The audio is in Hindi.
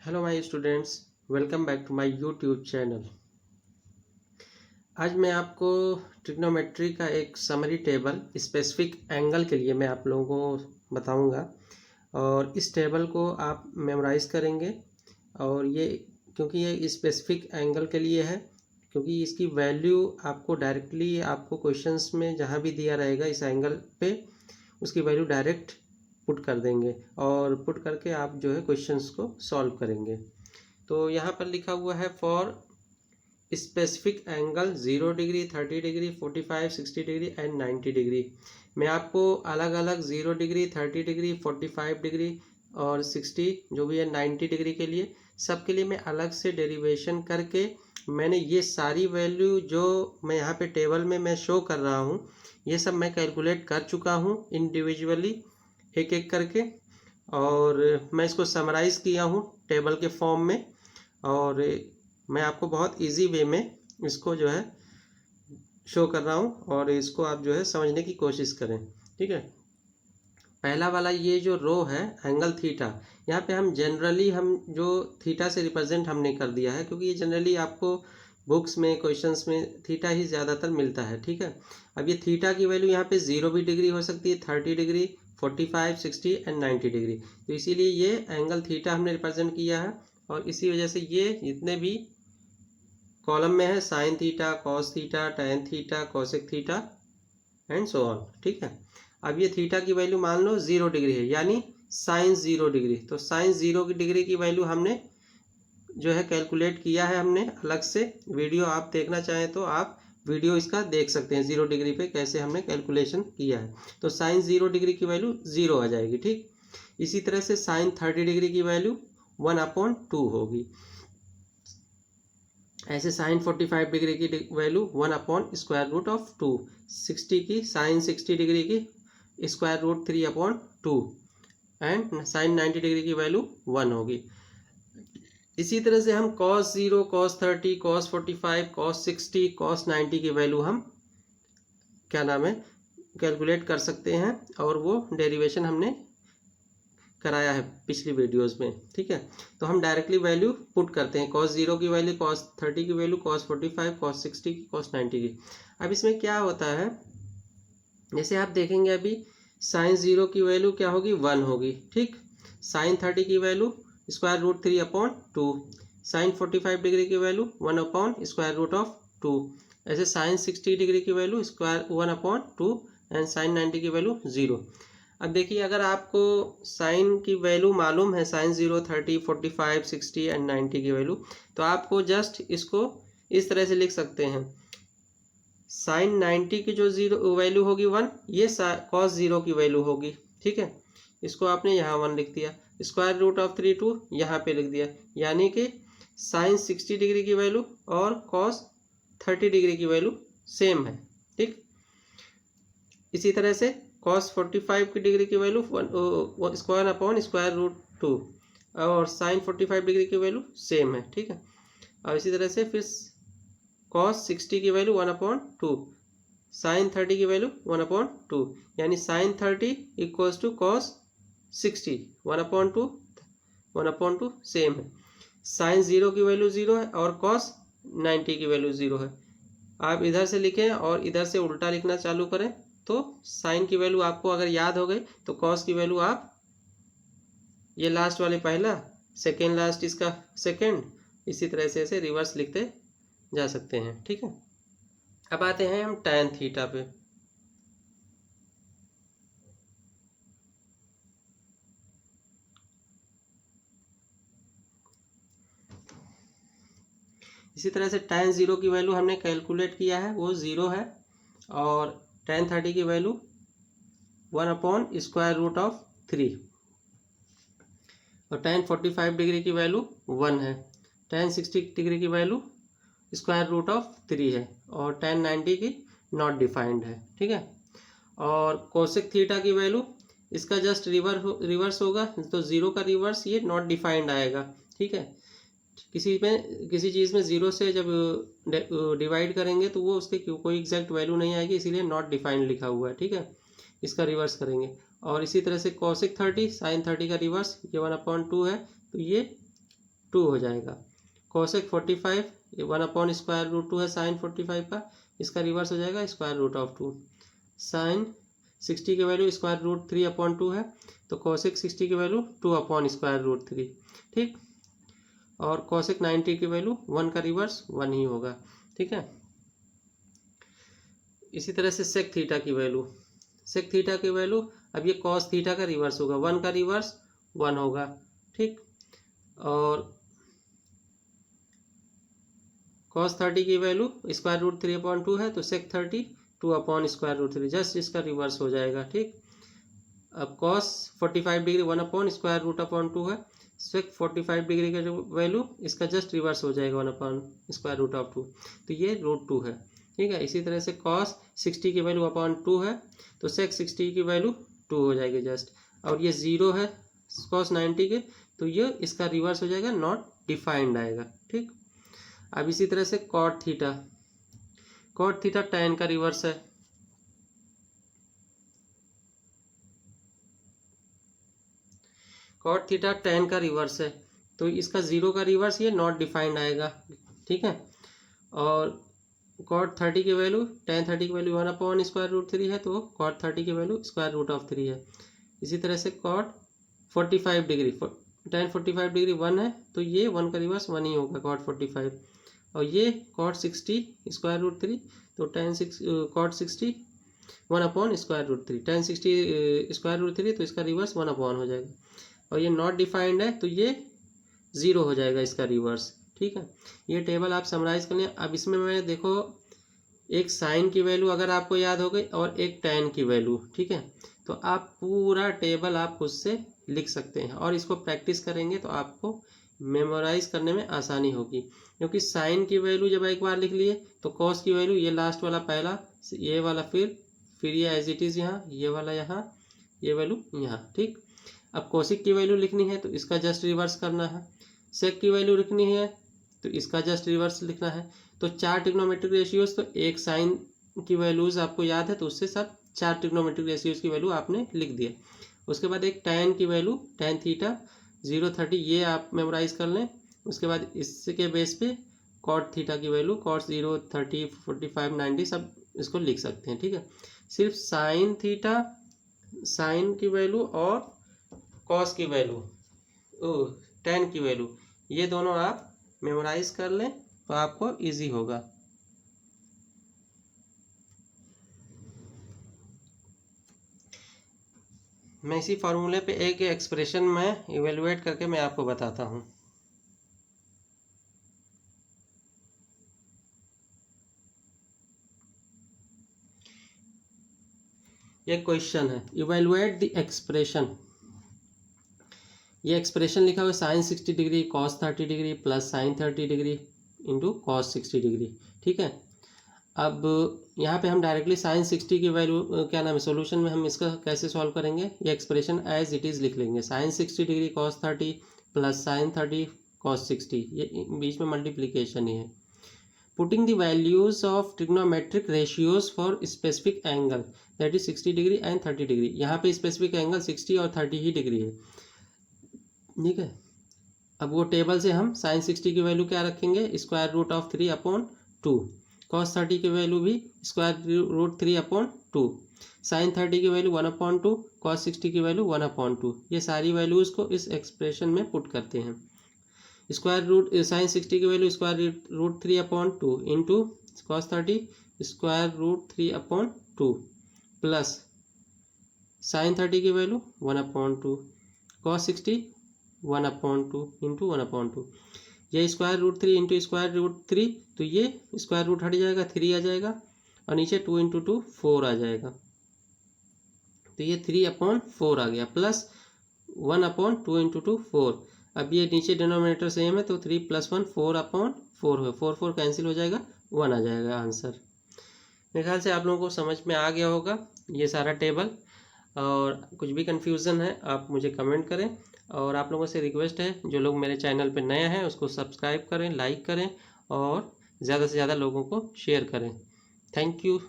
Hello my students, welcome back to my YouTube channel. आज मैं आपको ट्रिग्नोमेट्री का एक समरी टेबल स्पेसिफिक एंगल के लिए मैं आप लोगों को बताऊंगा और इस टेबल को आप मेमोराइज करेंगे। और ये क्योंकि ये स्पेसिफिक एंगल के लिए है, क्योंकि इसकी वैल्यू आपको डायरेक्टली आपको क्वेश्चंस में जहाँ भी दिया रहेगा इस एंगल पे उसकी वैल्यू डायरेक्ट पुट कर देंगे और पुट करके आप जो है क्वेश्चंस को सॉल्व करेंगे। तो यहाँ पर लिखा हुआ है for specific angle 0 degree, 30 degree, 45, 60 degree and 90 degree. मैं आपको अलग अलग 0 डिग्री, 30 डिग्री, 45 डिग्री और 60 जो भी है 90 डिग्री के लिए सबके लिए मैं अलग से डेरिवेशन करके मैंने ये सारी वैल्यू जो मैं यहाँ पे टेबल में मैं शो कर रहा हूँ ये सब मैं कैलकुलेट कर चुका हूँ इंडिविजुअली एक एक करके, और मैं इसको समराइज़ किया हूँ टेबल के फॉर्म में। और मैं आपको बहुत इजी वे में इसको जो है शो कर रहा हूँ और इसको आप जो है समझने की कोशिश करें। ठीक है, पहला वाला ये जो रो है एंगल थीटा, यहाँ पे हम जनरली हम जो थीटा से रिप्रेजेंट हमने कर दिया है क्योंकि ये जनरली आपको बुक्स में क्वेश्चंस में थीटा ही ज़्यादातर मिलता है। ठीक है, अब ये थीटा की वैल्यू यहाँ पे 0 भी डिग्री हो सकती है, 30 डिग्री, 45, 60 एंड 90 डिग्री। तो इसीलिए ये एंगल थीटा हमने रिप्रेजेंट किया है और इसी वजह से ये जितने भी कॉलम में है sine theta, cos theta, tan theta, cosec theta and so on. ठीक है, अब ये थीटा की वैल्यू मान लो 0 डिग्री है यानी साइन 0 डिग्री, तो साइन 0 की डिग्री की वैल्यू हमने जो है कैलकुलेट किया है हमने अलग से। वीडियो आप देखना चाहें तो आप वीडियो इसका देख सकते हैं 0 डिग्री पे कैसे हमने कैलकुलेशन किया है। तो साइन 0 डिग्री की वैल्यू 0 आ जाएगी। ठीक, इसी तरह से साइन 30 डिग्री की वैल्यू 1/2 होगी। ऐसे साइन 45 डिग्री की वैल्यू 1/√2, 60 की साइन 60 डिग्री की √3/2 एंड साइन 90 डिग्री की वैल्यू 1 होगी। इसी तरह से हम cos 0, cos 30, cos 45, cos 60, cos 90 की वैल्यू हम क्या नाम है कैलकुलेट कर सकते हैं और वो डेरिवेशन हमने कराया है पिछली वीडियोस में। ठीक है, तो हम डायरेक्टली वैल्यू पुट करते हैं cos 0 की वैल्यू, cos 30 की वैल्यू, cos 45, cos 60 की, cos 90 की। अब इसमें क्या होता है, जैसे आप देखेंगे अभी साइन 0 की वैल्यू क्या होगी 1 होगी। ठीक, साइन 30 की वैल्यू √3/2, साइन 45 डिग्री की वैल्यू 1/√2, ऐसे साइन 60 डिग्री की वैल्यू √1/2 एंड साइन 90 की वैल्यू 0। अब देखिए अगर आपको साइन की वैल्यू मालूम है साइन 0, 30, 45, 60 एंड 90 की वैल्यू, तो आपको जस्ट इसको इस तरह से लिख सकते हैं साइन 90 की जो 0 वैल्यू होगी 1, ये कॉस 0 की वैल्यू होगी। ठीक है, इसको आपने यहाँ 1 लिख दिया, √3/2 यहाँ पे लिख दिया, यानी कि साइन 60 डिग्री की वैल्यू और कॉस 30 डिग्री की वैल्यू सेम है। ठीक, इसी तरह से कॉस 45 की डिग्री की वैल्यू √2 और साइन 45 डिग्री की वैल्यू सेम है। ठीक है, और इसी तरह से फिर कॉस 60 की वैल्यू 1/2, साइन 30 की वैल्यू 1/2, यानी sine 30 equals to cos 60 1/2 same है। साइन 0 की वैल्यू 0 है और कॉस 90 की वैल्यू 0 है। आप इधर से लिखें और इधर से उल्टा लिखना चालू करें तो साइन की वैल्यू आपको अगर याद हो गई तो कॉस की वैल्यू आप ये लास्ट वाले पहला, सेकेंड लास्ट इसका सेकेंड, इसी तरह से ऐसे रिवर्स लिखते जा सकते हैं। ठीक है, अब आते हैं हम टैन थीटा पे। इसी तरह से टैन 0 की वैल्यू हमने कैलकुलेट किया है, वो 0 है, और टैन 30 की वैल्यू 1/√3 और टैन 45 डिग्री की वैल्यू 1 है, टैन 60 डिग्री की वैल्यू √3 है और टैन 90 की नॉट डिफाइंड है। ठीक है, और कोसेक थीटा की वैल्यू इसका जस्ट रिवर्स होगा, तो 0 का रिवर्स ये नॉट डिफाइंड आएगा। ठीक है, किसी चीज़ में 0 से जब डिवाइड करेंगे तो वो उसके कोई एग्जैक्ट वैल्यू नहीं आएगी, इसीलिए नॉट डिफाइंड लिखा हुआ है। ठीक है, इसका रिवर्स करेंगे। और इसी तरह से कोसेक 30 साइन 30 का रिवर्स ये 1/2 है, तो ये 2 हो जाएगा। कोसेक 45 ये 1/√2 है साइन 45 का, इसका रिवर्स हो जाएगा √2। साइन 60 की वैल्यू √3/2 है, तो कोसेक 60 की वैल्यू 2/√3। ठीक, और कोसेक 90 की वैल्यू 1 का रिवर्स 1 ही होगा। ठीक है, इसी तरह से सेक थीटा की वैल्यू, सेक थीटा की वैल्यू, अब ये कॉस थीटा का रिवर्स होगा, 1 का रिवर्स 1 होगा। ठीक, और कॉस 30 की वैल्यू √3/2 है, तो सेक 30 2/√3, जस्ट इसका रिवर्स हो जाएगा। ठीक, अब कॉस 45 डिग्री 1/√2 है, सेक 45 डिग्री का वैल्यू इसका जस्ट रिवर्स हो जाएगा 1/√2, तो ये √2 है। ठीक है, इसी तरह से कॉस 60 की वैल्यू 2 है, तो सेक 60 की वैल्यू 2 हो जाएगी जस्ट, और ये 0 है कॉस 90 के, तो ये इसका रिवर्स हो जाएगा, नॉट डिफाइंड आएगा। ठीक, अब इसी तरह से cot theta, cot theta tan का रिवर्स है, कॉट थीटा tan का रिवर्स है, तो इसका 0 का रिवर्स ये नॉट डिफाइंड आएगा। ठीक है, और कॉट 30 की वैल्यू, tan 30 की वैल्यू 1/√3 है, तो कॉट 30 की वैल्यू √3 है। इसी तरह से कॉट 45 डिग्री, tan 45 डिग्री 1 है, तो ये 1 का रिवर्स 1 ही होगा कॉट 45, और ये कॉट 60 √3, तो कॉट 60 1/√3, tan 60 √3, तो इसका रिवर्स 1 हो जाएगा, और ये नॉट डिफाइंड है, तो ये 0 हो जाएगा इसका रिवर्स। ठीक है, ये टेबल आप समराइज कर लें। अब इसमें मैं देखो, एक साइन की वैल्यू अगर आपको याद हो गई और एक tan की वैल्यू, ठीक है, तो आप पूरा टेबल आप खुद से लिख सकते हैं, और इसको प्रैक्टिस करेंगे तो आपको मेमोराइज करने में आसानी होगी, क्योंकि साइन की वैल्यू जब एक बार लिख लिए तो कॉस की वैल्यू ये लास्ट वाला पहला, ये वाला फिर ये एज इट इज यहाँ, ये वाला यहाँ, ये वैल्यू यहाँ। ठीक, अब कोसिक की वैल्यू लिखनी है तो इसका जस्ट रिवर्स करना है, सेक की वैल्यू लिखनी है तो इसका जस्ट रिवर्स लिखना है। तो 4 ट्रिग्नोमेट्रिक रेशियोज, तो एक साइन की वैल्यूज आपको याद है, तो उससे सब 4 ट्रिग्नोमेट्रिक रेशियोज की वैल्यू आपने लिख दिया। उसके बाद एक tan की वैल्यू, tan थीटा 0-30, ये आप मेमोराइज कर लें। उसके बाद इसके बेस पे कॉट थीटा की वैल्यू, कॉट 0, 30, 45, 90 सब इसको लिख सकते हैं। ठीक है, सिर्फ साइन थीटा, साइन की वैल्यू और कॉस की वैल्यू, tan की वैल्यू, ये दोनों आप मेमोराइज कर लें तो आपको इजी होगा। मैं इसी फार्मूले पे एक एक्सप्रेशन में इवेलुएट करके मैं आपको बताता हूँ। ये क्वेश्चन है, इवेलुएट द एक्सप्रेशन। ये एक्सप्रेशन लिखा हुआ है sine 60 degree cos 30 degree plus sine 30 degree into cos 60 degree. ठीक है, अब यहाँ पे हम डायरेक्टली साइन 60 की वैल्यू क्या नाम है, सॉल्यूशन में हम इसका कैसे सॉल्व करेंगे, ये एक्सप्रेशन एज इट इज़ लिख लेंगे, sine 60 degree cos 30 plus sine 30 cos 60, ये बीच में मल्टीप्लीकेशन ही है। Putting the values of trigonometric ratios for specific angle that is 60 degree and 30 degree. यहाँ पे स्पेसिफिक एंगल 60 और 30 ही डिग्री है। ठीक है, अब वो टेबल से हम साइन 60 की वैल्यू क्या रखेंगे, √3/2, कॉस 30 की वैल्यू भी √3/2, साइन 30 की वैल्यू 1/2, कॉस 60 की वैल्यू 1/2। ये सारी वैल्यूज़ को इस एक्सप्रेशन में पुट करते हैं। साइन 60 की value √3/2 into cos 30 √3/2 plus sine 30 की वैल्यू 1/2, कॉस 60 1/2 इंटू 1/2। ये √3 इंटू √3, तो ये स्क्वायर रूट हट जाएगा, 3 आ जाएगा, और नीचे 2 इंटू 2 4 आ जाएगा, तो ये 3/4 आ गया, प्लस 1/2 इंटू 2 4। अब ये नीचे डिनोमिनेटर सेम है, तो 3 + 1 4/4 है, 4 कैंसिल हो जाएगा, 1 आ जाएगा आंसर। मेरे ख्याल से आप लोगों को समझ में आ गया होगा ये सारा टेबल, और कुछ भी कन्फ्यूज़न है आप मुझे कमेंट करें, और आप लोगों से रिक्वेस्ट है जो लोग मेरे चैनल पे नए हैं उसको सब्सक्राइब करें, लाइक करें, और ज़्यादा से ज़्यादा लोगों को शेयर करें। Thank you.